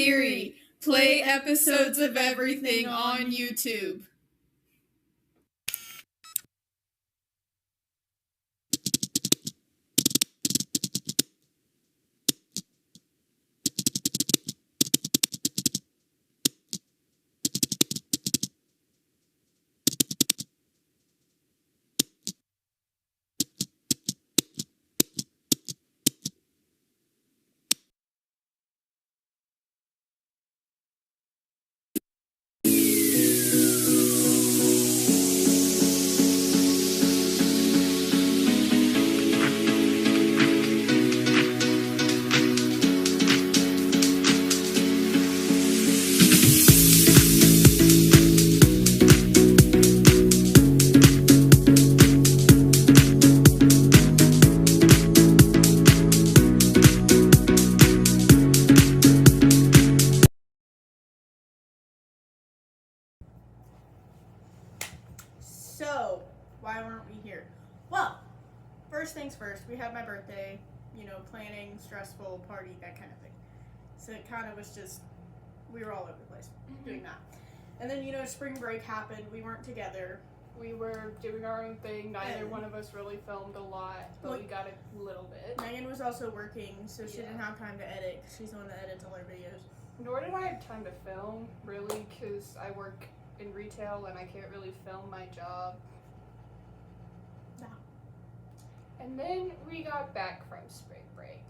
Siri, play episodes of everything on YouTube. So, why weren't we here? Well, first things first, we had my birthday, planning, stressful, party, that kind of thing. So it kind of was just, we were all over the place doing that. And then, spring break happened, we weren't together. We were doing our own thing. Neither one of us really filmed a lot, but we got a little bit. Megan was also working, so she didn't have time to edit. She's the one that edits all our videos. Nor did I have time to film, really, because I work in retail and I can't really film my job. No. And then we got back from spring break.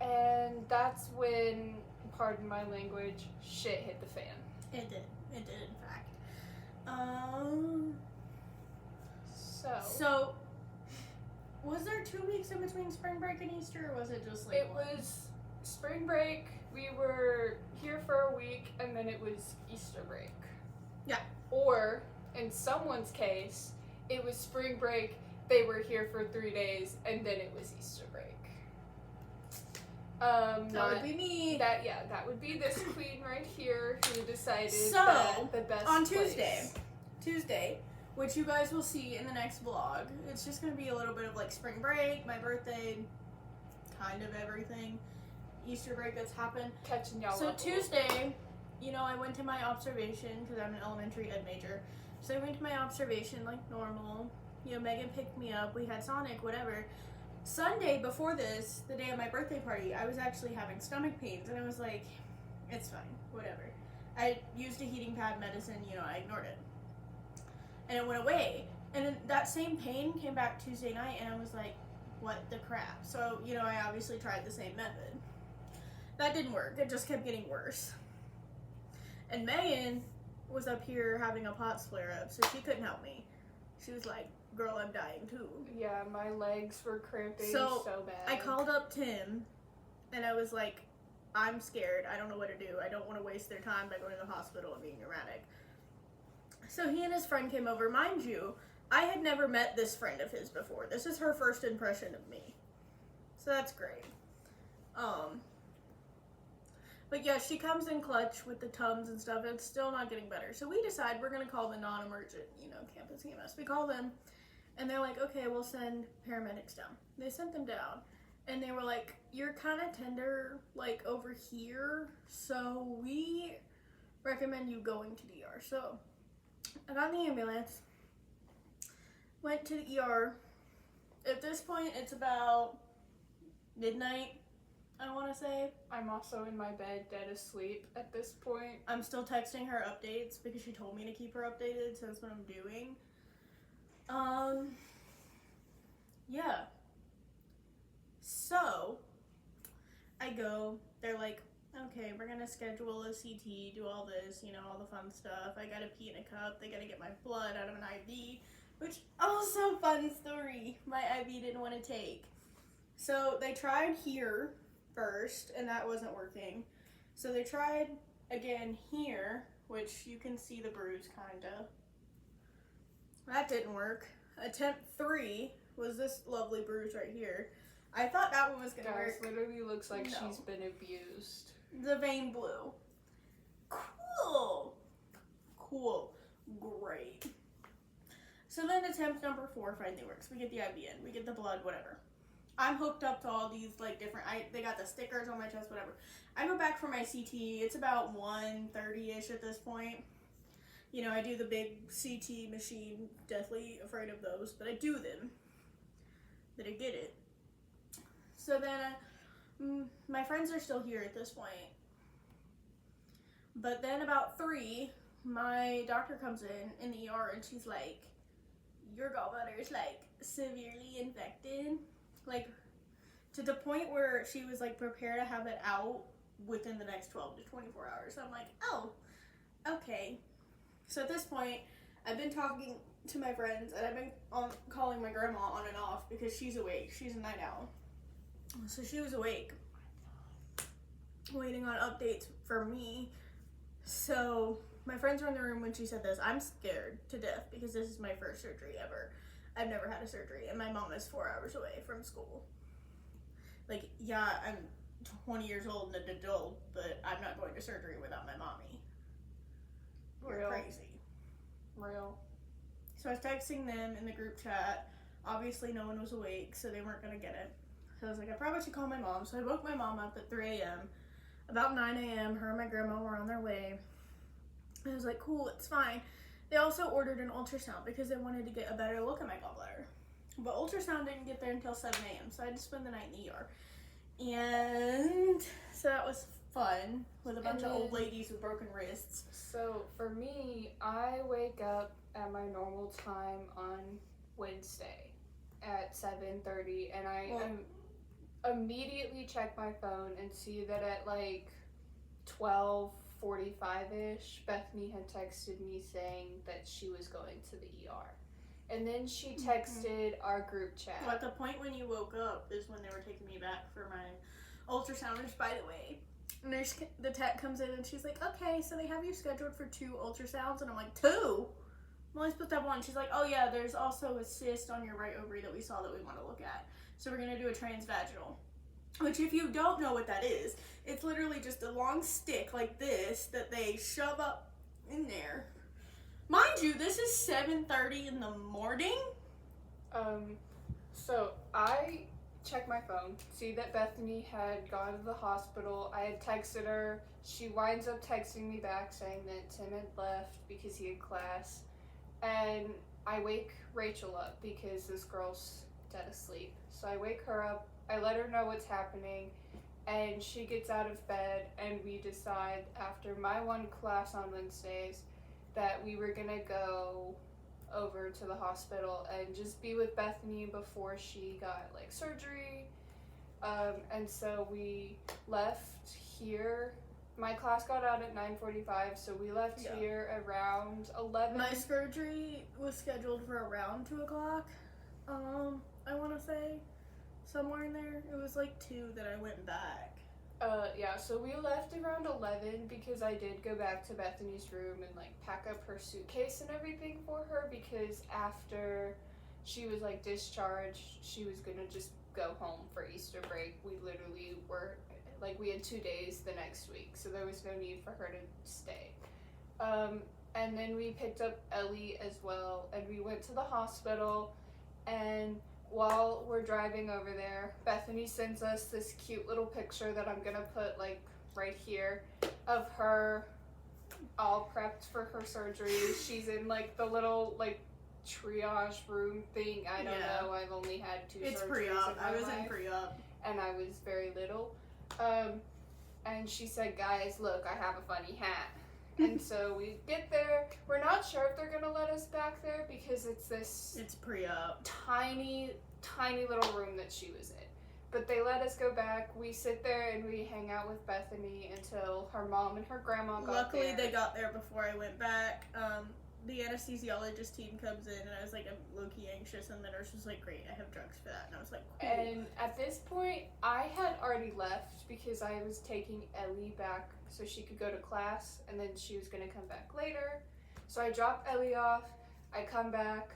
And that's when, pardon my language, shit hit the fan. It did. It did, in fact. So, was there 2 weeks in between spring break and Easter, or was it just like It was spring break, we were here for a week, and then it was Easter break. Yeah. Or, in someone's case, it was spring break, they were here for 3 days, and then it was Easter break. That would be me. That would be this queen right here who decided So, that the best on place. Tuesday, which you guys will see in the next vlog, it's just going to be a little bit of like spring break, my birthday, kind of everything, Easter break that's happened. Catching y'all So up a Tuesday, I went to my observation because I'm an elementary ed major. So I went to my observation like normal. Megan picked me up. We had Sonic, whatever. Sunday before this, the day of my birthday party, I was actually having stomach pains, and I was like, it's fine, whatever. I used a heating pad medicine, I ignored it. And it went away. And then that same pain came back Tuesday night, and I was like, what the crap? So, I obviously tried the same method. That didn't work. It just kept getting worse. And Megan was up here having a POTS flare-up, so she couldn't help me. She was like, girl, I'm dying too. Yeah, my legs were cramping so bad. I called up Tim, and I was like, I'm scared. I don't know what to do. I don't want to waste their time by going to the hospital and being erratic. So he and his friend came over. Mind you, I had never met this friend of his before. This is her first impression of me. So that's great. But yeah, she comes in clutch with the Tums and stuff. It's still not getting better. So we decide we're going to call the non-emergent, campus EMS. We call them, and they're like, okay, we'll send paramedics down. They sent them down, and they were like, you're kind of tender, like, over here, so we recommend you going to the ER. So I got in the ambulance, went to the ER. At this point, it's about midnight, I want to say. I'm also in my bed, dead asleep at this point. I'm still texting her updates because she told me to keep her updated, so that's what I'm doing. Yeah. So, I go, they're like, okay, we're gonna schedule a CT, do all this, all the fun stuff. I gotta pee in a cup, they gotta get my blood out of an IV, which also fun story, my IV didn't want to take. So, they tried here first, and that wasn't working. So they tried again here, which you can see the bruise, kinda. That didn't work. Attempt 3 was this lovely bruise right here. I thought that one was gonna work. Literally looks like she's been abused. The vein blew. Cool. Great. So then attempt number 4 finally works. We get the IV in, we get the blood, whatever. I'm hooked up to all these like different. They got the stickers on my chest, whatever. I go back for my CT. It's about 1:30ish at this point. You know, I do the big CT machine. Deathly afraid of those, but I do them. But I get it. So then, my friends are still here at this point. But then about 3, my doctor comes in the ER and she's like, your gallbladder is like severely infected. Like, to the point where she was like prepared to have it out within the next 12 to 24 hours. So I'm like, oh, okay. So at this point, I've been talking to my friends and I've been calling my grandma on and off because she's awake. She's a night owl. So she was awake, waiting on updates for me. So my friends were in the room when she said this. I'm scared to death because this is my first surgery ever. I've never had a surgery, and my mom is 4 hours away from school. Like, yeah, I'm 20 years old and an adult, but I'm not going to surgery without my mommy. We're crazy. Real. So I was texting them in the group chat. Obviously, no one was awake, so they weren't going to get it. So I was like, I probably should call my mom. So I woke my mom up at 3 a.m. About 9 a.m., her and my grandma were on their way. I was like, cool, it's fine. They also ordered an ultrasound because they wanted to get a better look at my gallbladder. But ultrasound didn't get there until 7 a.m., so I had to spend the night in the ER. And so that was fun with a bunch of old ladies with broken wrists. So for me, I wake up at my normal time on Wednesday at 7:30, and I immediately check my phone and see that at like 12:45ish, Bethany had texted me saying that she was going to the ER. And then she texted our group chat. Well, at the point when you woke up is when they were taking me back for my ultrasound, which, by the way, the tech comes in and she's like, okay, so they have you scheduled for 2 ultrasounds. And I'm like, 2? I'm only supposed to have 1. She's like, oh yeah, there's also a cyst on your right ovary that we saw that we want to look at. So we're going to do a transvaginal. Which, if you don't know what that is, it's literally just a long stick like this that they shove up in there. Mind you, this is 7:30 in the morning. So I check my phone, see that Bethany had gone to the hospital. I had texted her. She winds up texting me back saying that Tim had left because he had class. And I wake Rachel up because this girl's dead asleep. So I wake her up. I let her know what's happening, and she gets out of bed, and we decide after my one class on Wednesdays that we were gonna go over to the hospital and just be with Bethany before she got like surgery. And so we left here. My class got out at 9:45, so we left here around 11. My surgery was scheduled for around 2 o'clock. I want to say somewhere in there. It was like 2 that I went back. Yeah, so we left around 11 because I did go back to Bethany's room and like pack up her suitcase and everything for her, because after she was like discharged, she was gonna just go home for Easter break. We literally were like, we had 2 days the next week, so there was no need for her to stay. And then we picked up Ellie as well, and we went to the hospital. And while we're driving over there, Bethany sends us this cute little picture that I'm gonna put like right here of her all prepped for her surgery. She's in like the little like triage room thing. I don't know. I've only had 2 It's surgeries pre-op. in my I was life, in pre-op. and I was very little. And she said, guys, look, I have a funny hat. And so we get there. We're not sure if they're gonna let us back there because it's this pre-op tiny little room that she was in. But they let us go back. We sit there and we hang out with Bethany until her mom and her grandma got Luckily, there. they got there before I went back. The anesthesiologist team comes in, and I was like, I'm low-key anxious, and the nurse was like, great, I have drugs for that. And I was like, cool. And at this point, I had already left because I was taking Ellie back so she could go to class, and then she was gonna come back later. So I drop Ellie off, I come back,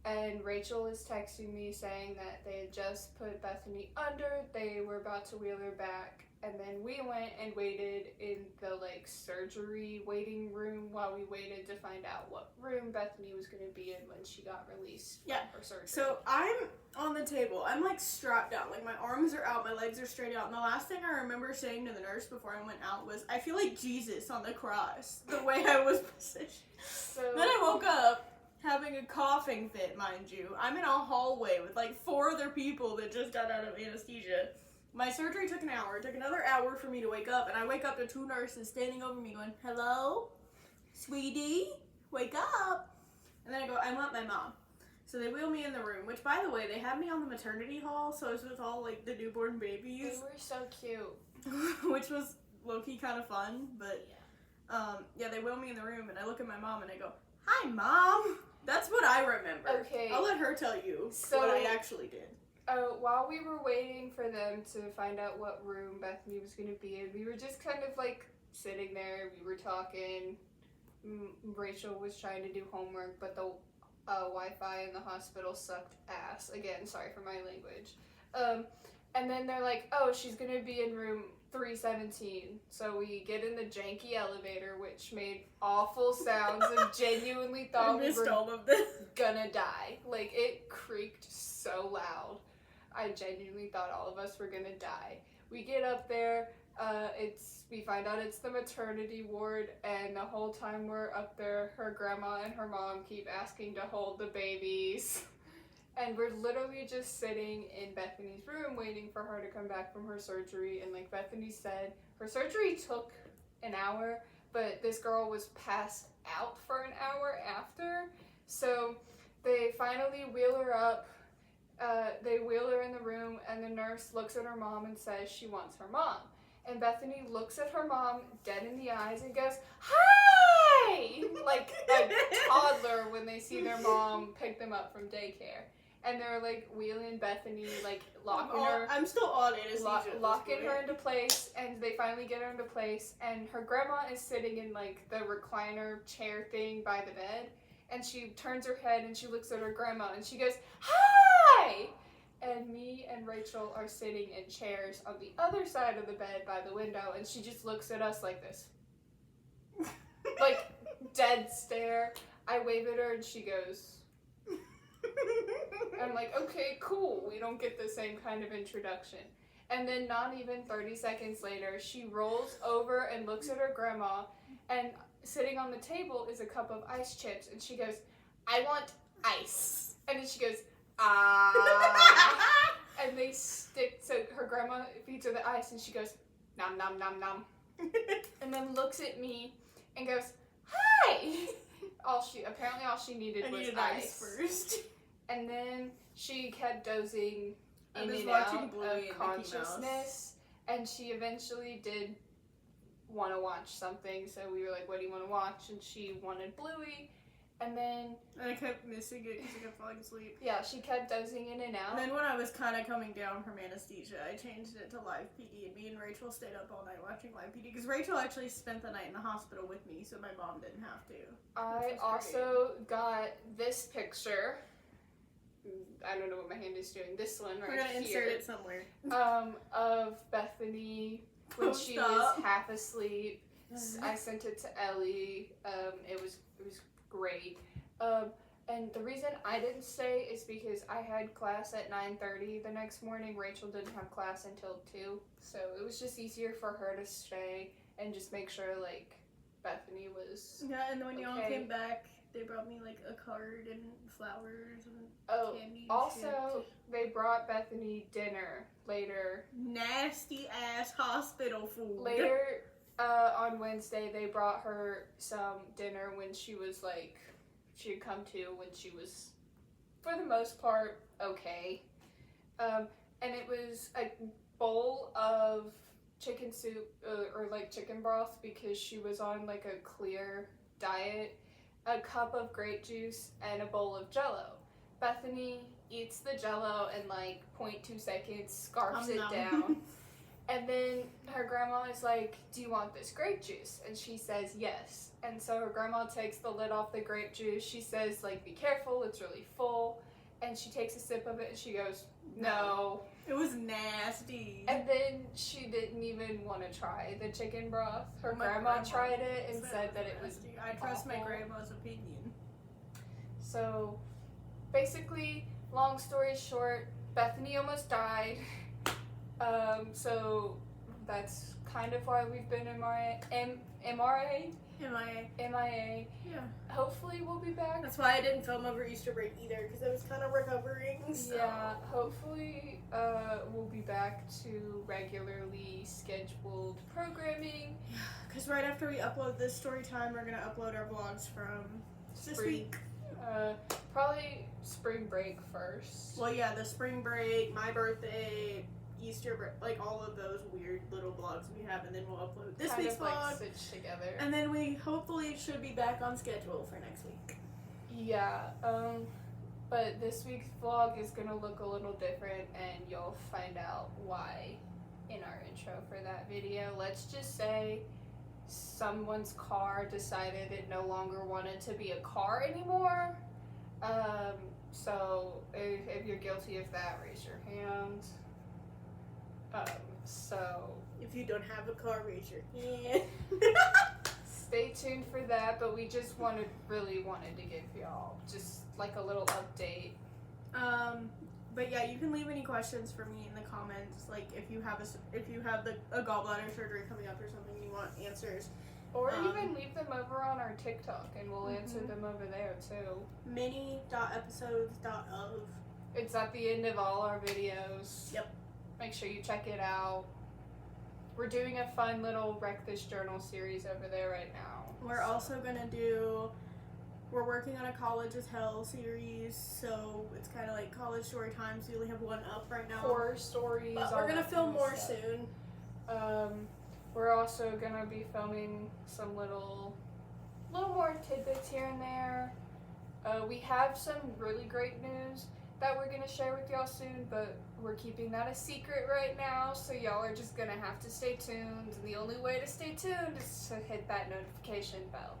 and Rachel is texting me saying that they had just put Bethany under, they were about to wheel her back, and then we went and waited in the like like surgery waiting room while we waited to find out what room Bethany was going to be in when she got released from her surgery. So I'm on the table. I'm like strapped out. Like my arms are out, my legs are straight out. And the last thing I remember saying to the nurse before I went out was, I feel like Jesus on the cross, the way I was positioned. So Then I woke up having a coughing fit, mind you. I'm in a hallway with like 4 other people that just got out of anesthesia. My surgery took an hour. It took another hour for me to wake up, and I wake up to 2 nurses standing over me going, "Hello? Sweetie? Wake up." And then I go, "I want my mom." So they wheel me in the room, which, by the way, they had me on the maternity hall, so it was with all, like, the newborn they babies, were so cute. which was low-key kind of fun, but, yeah, they wheel me in the room, and I look at my mom, and I go, "Hi, Mom." That's what I remember. Okay. I'll let her tell you what I actually did. While we were waiting for them to find out what room Bethany was going to be in, we were just kind of like sitting there. We were talking. Rachel was trying to do homework, but the Wi-Fi in the hospital sucked ass. Again, sorry for my language. And then they're like, "Oh, she's going to be in room 317. So we get in the janky elevator, which made awful sounds and genuinely I thought we missed were all of this. gonna die. Like, it creaked so loud. I genuinely thought all of us were gonna die. We get up there, we find out it's the maternity ward, and the whole time we're up there, her grandma and her mom keep asking to hold the babies. And we're literally just sitting in Bethany's room waiting for her to come back from her surgery. And like Bethany said, her surgery took an hour, but this girl was passed out for an hour after. So they finally wheel her up. They wheel her in the room, and the nurse looks at her mom and says she wants her mom. And Bethany looks at her mom dead in the eyes and goes, "Hi!" Like a toddler when they see their mom pick them up from daycare. And they're like wheeling Bethany, like locking her. I'm still on anesthesia. Locking her into place, and they finally get her into place. And her grandma is sitting in like the recliner chair thing by the bed, and she turns her head and she looks at her grandma and she goes, "Hi!" And me and Rachel are sitting in chairs on the other side of the bed by the window, and she just looks at us like this, like dead stare. I wave at her and she goes. I'm like, okay, cool. We don't get the same kind of introduction. And then not even 30 seconds later, she rolls over and looks at her grandma, and sitting on the table is a cup of ice chips, and she goes, "I want ice." And then she goes, "Ah." And they stick, so her grandma feeds her the ice, and she goes, "Nom, nom, nom, nom." And then looks at me and goes, "Hi." All she needed was ice first. And then she kept dozing I in was and watching out Bluey of and Mickey consciousness, and she eventually did want to watch something, so we were like, "What do you want to watch?" And she wanted Bluey, and then... And I kept missing it because I kept falling asleep. Yeah, she kept dozing in and out. And then when I was kind of coming down from anesthesia, I changed it to Live PD, and me and Rachel stayed up all night watching Live PD, because Rachel actually spent the night in the hospital with me, so my mom didn't have to. I also got this picture. I don't know what my hand is doing. This one right here. We're going to insert it somewhere. Of Bethany when she was half asleep. I sent it to Ellie. It was great. And the reason I didn't stay is because I had class at 9:30 the next morning. Rachel didn't have class until 2, so it was just easier for her to stay and just make sure like Bethany was. Yeah, and then when y'all okay. came back, they brought me like a card and flowers and candy and also shit. they brought Bethany dinner later. Nasty ass hospital food. Later on Wednesday, they brought her some dinner when she was like, she had come to when she was, for the most part, okay. And it was a bowl of chicken soup or like chicken broth because she was on like a clear diet, a cup of grape juice, and a bowl of Jell-O. Bethany eats the Jell-O in like 0.2 seconds, scarfs it down. And then her grandma is like, "Do you want this grape juice?" And she says yes. And so her grandma takes the lid off the grape juice. She says, like, "Be careful, it's really full." and she takes a sip of it and she goes, no. It was nasty. And then she didn't even want to try the chicken broth. Her My grandma tried it and said that it was nasty. I trust my awful. grandma's opinion. So, basically, long story short, Bethany almost died. So that's kind of why we've been MIA. Yeah. Hopefully we'll be back. That's why I didn't film over Easter break either, because I was kind of recovering. So. Yeah, hopefully we'll be back to regularly scheduled programming. Because right after we upload this story time, we're going to upload our vlogs from this Spring. week. Probably spring break first. Well, yeah, the spring break, my birthday, Easter break, like all of those weird little vlogs we have, and then we'll upload this kind week's of like vlog. stitched together. And then we hopefully should be back on schedule for next week. Yeah, but this week's vlog is gonna look a little different, and you'll find out why in our intro for that video. Let's just say someone's car decided it no longer wanted to be a car anymore. So if you're guilty of that, raise your hand. So If you don't have a car, raise your hand. stay tuned for that, but we just really wanted to give y'all just like a little update. But yeah, you can leave any questions for me in the comments. Like if you have a gallbladder surgery coming up or something, and you want answers. Or even leave them over on our TikTok and we'll answer Mhm. them over there too. Mini.episodes.of. It's at the end of all our videos. Yep. Make sure you check it out. We're doing a fun little Wreck This Journal series over there right now. We're also gonna we're working on a College is Hell series, so it's kind of like college story times. We only have one up right now. Horror stories. But all we're gonna that film kind of more stuff. soon. We're also gonna be filming some little more tidbits here and there. We have some really great news that we're gonna share with y'all soon, but we're keeping that a secret right now, so y'all are just gonna have to stay tuned. And the only way to stay tuned is to hit that notification bell.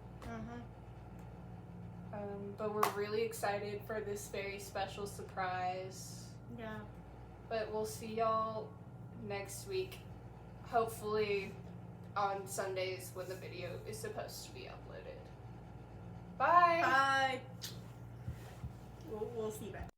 But we're really excited for this very special surprise. Yeah. But we'll see y'all next week. Hopefully on Sundays when the video is supposed to be uploaded. Bye! Bye. We'll see you back.